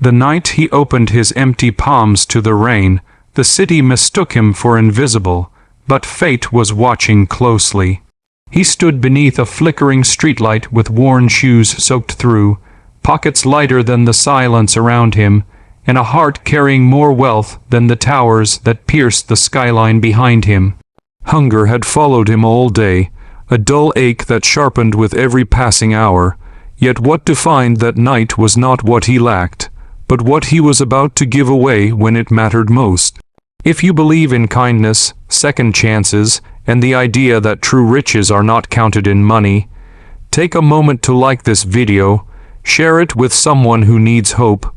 The night he opened his empty palms to the rain, the city mistook him for invisible, but fate was watching closely. He stood beneath a flickering streetlight with worn shoes soaked through, pockets lighter than the silence around him, and a heart carrying more wealth than the towers that pierced the skyline behind him. Hunger had followed him all day, a dull ache that sharpened with every passing hour, yet what defined that night was not what he lacked, but what he was about to give away when it mattered most. If you believe in kindness, second chances, and the idea that true riches are not counted in money, take a moment to like this video, share it with someone who needs hope,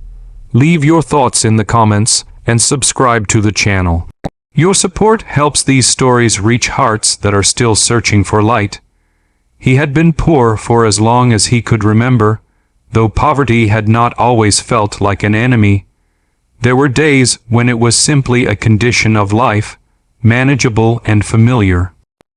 leave your thoughts in the comments, and subscribe to the channel. Your support helps these stories reach hearts that are still searching for light. He had been poor for as long as he could remember, though poverty had not always felt like an enemy. There were days when it was simply a condition of life, manageable and familiar.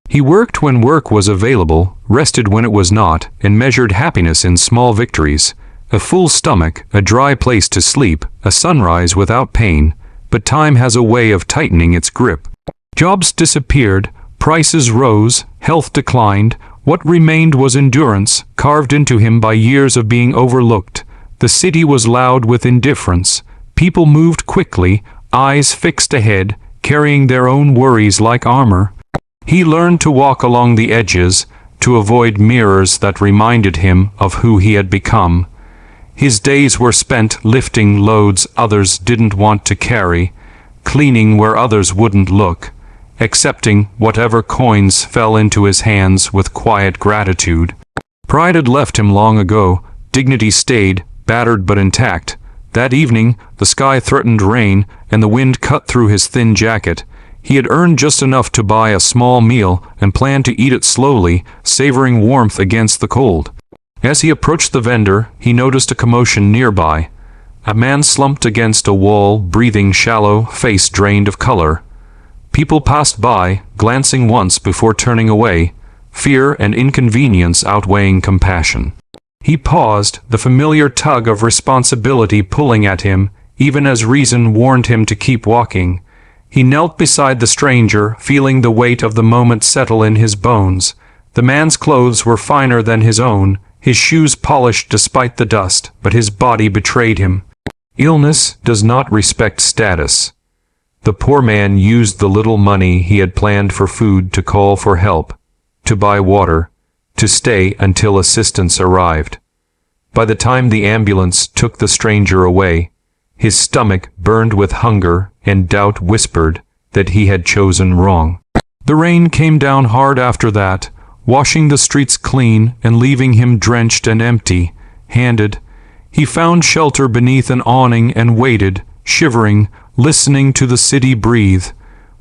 He worked when work was available, rested when it was not, and measured happiness in small victories. A full stomach, a dry place to sleep, a sunrise without pain, but time has a way of tightening its grip. Jobs disappeared, prices rose, health declined. What remained was endurance, carved into him by years of being overlooked. The city was loud with indifference. People moved quickly, eyes fixed ahead, carrying their own worries like armor. He learned to walk along the edges, to avoid mirrors that reminded him of who he had become. His days were spent lifting loads others didn't want to carry, cleaning where others wouldn't look, accepting whatever coins fell into his hands with quiet gratitude. Pride had left him long ago, dignity stayed, battered but intact. That evening, the sky threatened rain, and the wind cut through his thin jacket. He had earned just enough to buy a small meal and planned to eat it slowly, savoring warmth against the cold. As he approached the vendor, he noticed a commotion nearby. A man slumped against a wall, breathing shallow, face drained of color. People passed by, glancing once before turning away, fear and inconvenience outweighing compassion. He paused, the familiar tug of responsibility pulling at him, even as reason warned him to keep walking. He knelt beside the stranger, feeling the weight of the moment settle in his bones. The man's clothes were finer than his own, his shoes polished despite the dust, but his body betrayed him. Illness does not respect status. The poor man used the little money he had planned for food to call for help, to buy water, to stay until assistance arrived. By the time the ambulance took the stranger away, his stomach burned with hunger and doubt whispered that he had chosen wrong. The rain came down hard after that, washing the streets clean and leaving him drenched and empty-handed. He found shelter beneath an awning and waited, shivering, listening to the city breathe.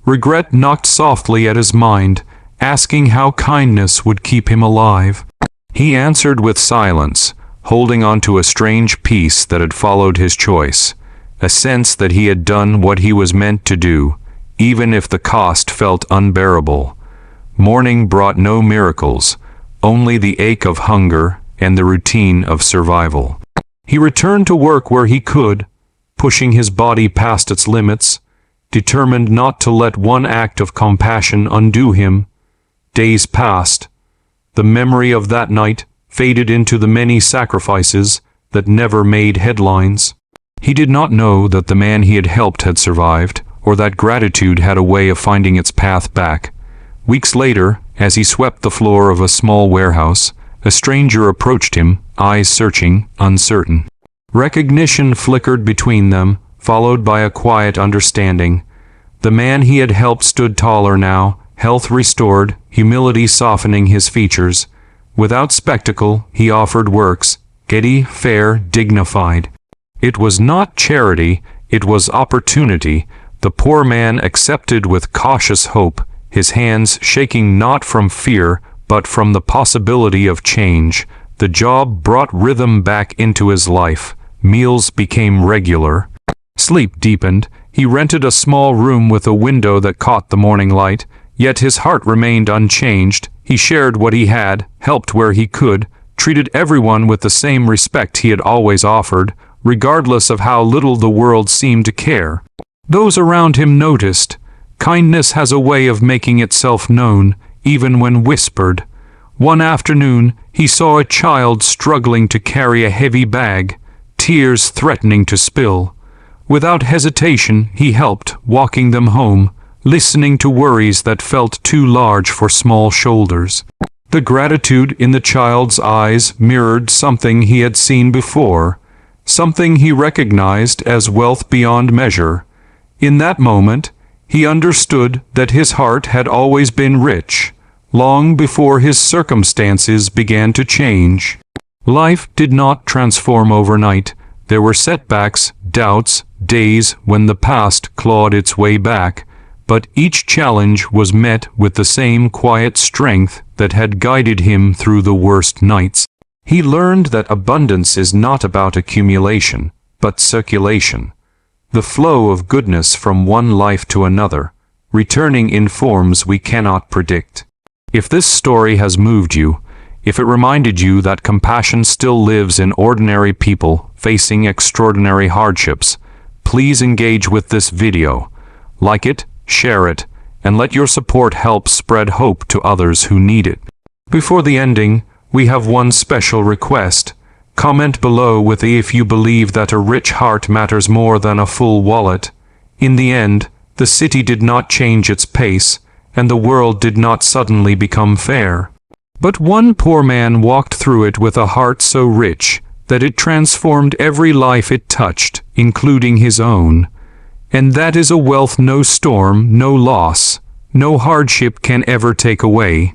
Regret knocked softly at his mind, asking how kindness would keep him alive. He answered with silence, holding on to a strange peace that had followed his choice, a sense that he had done what he was meant to do, even if the cost felt unbearable. Morning brought no miracles, only the ache of hunger and the routine of survival. He returned to work where he could, pushing his body past its limits, determined not to let one act of compassion undo him. Days passed. The memory of that night faded into the many sacrifices that never made headlines. He did not know that the man he had helped had survived, or that gratitude had a way of finding its path back. Weeks later, as he swept the floor of a small warehouse, a stranger approached him, eyes searching, uncertain. Recognition flickered between them, followed by a quiet understanding. The man he had helped stood taller now, health restored, humility softening his features. Without spectacle, he offered works, giddy, fair, dignified. It was not charity, it was opportunity. The poor man accepted with cautious hope, his hands shaking not from fear, but from the possibility of change. The job brought rhythm back into his life. Meals became regular. Sleep deepened. He rented a small room with a window that caught the morning light, yet his heart remained unchanged. He shared what he had, helped where he could, treated everyone with the same respect he had always offered. regardless of how little the world seemed to care. Those around him noticed. Kindness has a way of making itself known, even when whispered. One afternoon, he saw a child struggling to carry a heavy bag, tears threatening to spill. Without hesitation, he helped, walking them home, listening to worries that felt too large for small shoulders. The gratitude in the child's eyes mirrored something he had seen before, something he recognized as wealth beyond measure. In that moment, he understood that his heart had always been rich, long before his circumstances began to change. Life did not transform overnight. There were setbacks, doubts, days when the past clawed its way back, but each challenge was met with the same quiet strength that had guided him through the worst nights. He learned that abundance is not about accumulation, but circulation. The flow of goodness from one life to another, returning in forms we cannot predict. If this story has moved you, if it reminded you that compassion still lives in ordinary people facing extraordinary hardships, please engage with this video. Like it, share it, and let your support help spread hope to others who need it. Before the ending, we have one special request. Comment below with if you believe that a rich heart matters more than a full wallet. In the end, the city did not change its pace, and the world did not suddenly become fair. But one poor man walked through it with a heart so rich that it transformed every life it touched, including his own. And that is a wealth no storm, no loss, no hardship can ever take away.